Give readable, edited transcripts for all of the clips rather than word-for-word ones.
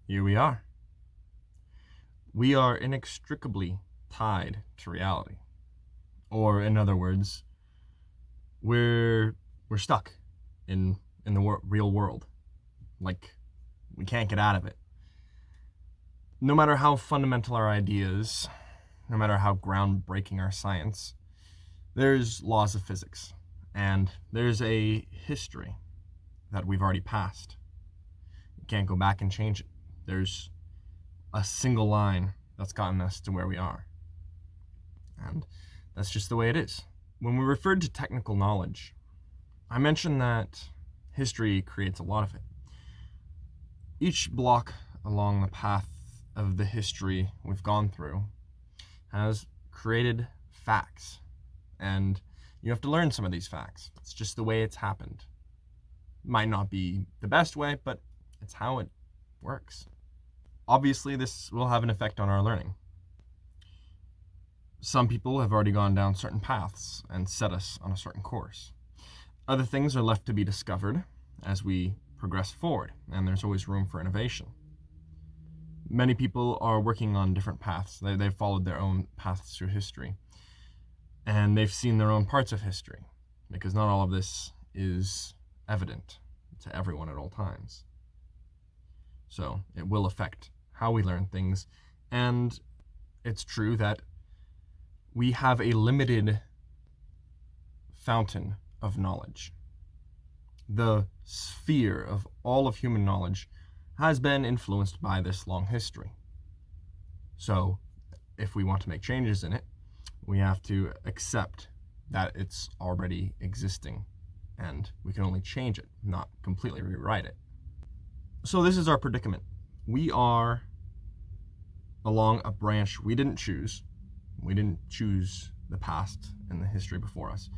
here we are. We are inextricably tied to reality. Or in other words, we're stuck in the real world. Like, we can't get out of it. No matter how fundamental our ideas, no matter how groundbreaking our science, there's laws of physics, and there's a history that we've already passed. You can't go back and change it. There's a single line that's gotten us to where we are. And that's just the way it is. When we referred to technical knowledge, I mentioned that history creates a lot of it. Each block along the path of the history we've gone through has created facts, and you have to learn some of these facts. It's just the way it's happened. Might not be the best way, but it's how it works. Obviously, this will have an effect on our learning. Some people have already gone down certain paths and set us on a certain course. Other things are left to be discovered as we progress forward, and there's always room for innovation. Many people are working on different paths. They've followed their own paths through history, and they've seen their own parts of history, because not all of this is evident to everyone at all times. So it will affect how we learn things, and it's true that we have a limited fountain of knowledge. The sphere of all of human knowledge has been influenced by this long history. So if we want to make changes in it, we have to accept that it's already existing, and we can only change it, not completely rewrite it. So this is our predicament. We are along a branch we didn't choose. We didn't choose the past and the history before us.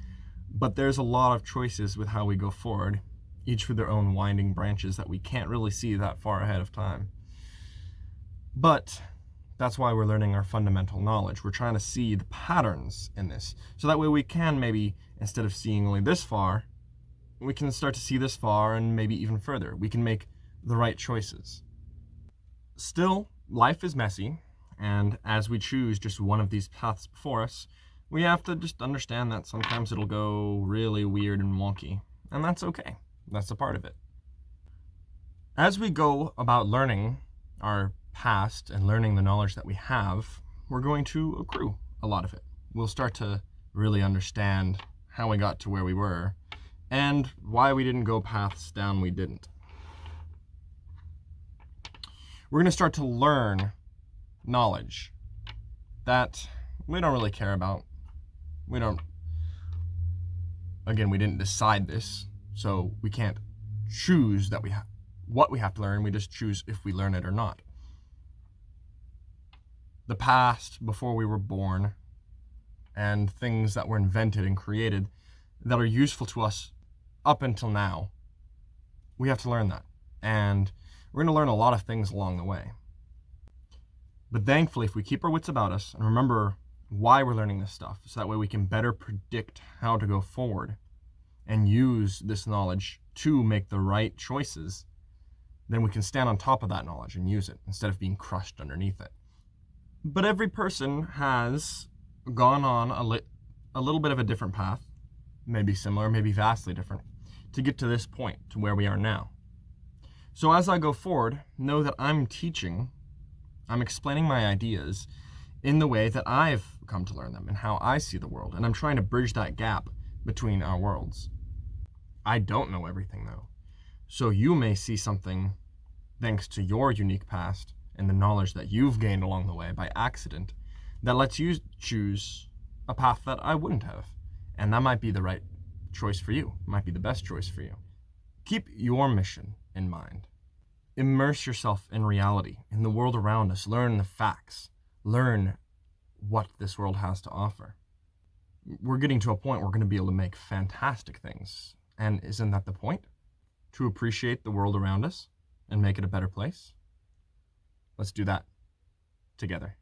But there's a lot of choices with how we go forward, each with their own winding branches that we can't really see that far ahead of time. But that's why we're learning our fundamental knowledge. We're trying to see the patterns in this. So that way we can maybe, instead of seeing only this far, we can start to see this far and maybe even further. We can make the right choices. Still, life is messy, and as we choose just one of these paths before us, we have to just understand that sometimes it'll go really weird and wonky, and that's okay. That's a part of it. As we go about learning our past and learning the knowledge that we have, we're going to accrue a lot of it. We'll start to really understand how we got to where we were and why we didn't go paths down we didn't. We're going to start to learn knowledge that we don't really care about. We didn't decide this, so we can't choose that what we have to learn. We just choose if we learn it or not. The past, before we were born, and things that were invented and created that are useful to us up until now, we have to learn that. And we're going to learn a lot of things along the way. But thankfully, if we keep our wits about us and remember why we're learning this stuff, so that way we can better predict how to go forward and use this knowledge to make the right choices, then we can stand on top of that knowledge and use it instead of being crushed underneath it. But every person has gone on a little bit of a different path, maybe similar, maybe vastly different, to get to this point, to where we are now. So as I go forward, know that I'm explaining my ideas in the way that I've come to learn them and how I see the world, and I'm trying to bridge that gap between our worlds. I don't know everything though, so you may see something thanks to your unique past and the knowledge that you've gained along the way by accident that lets you choose a path that I wouldn't have, and that might be the right choice for you, might be the best choice for you. Keep your mission in mind. Immerse yourself in reality, in the world around us. Learn the facts. Learn what this world has to offer. We're getting to a point where we're going to be able to make fantastic things. And isn't that the point? To appreciate the world around us and make it a better place? Let's do that together.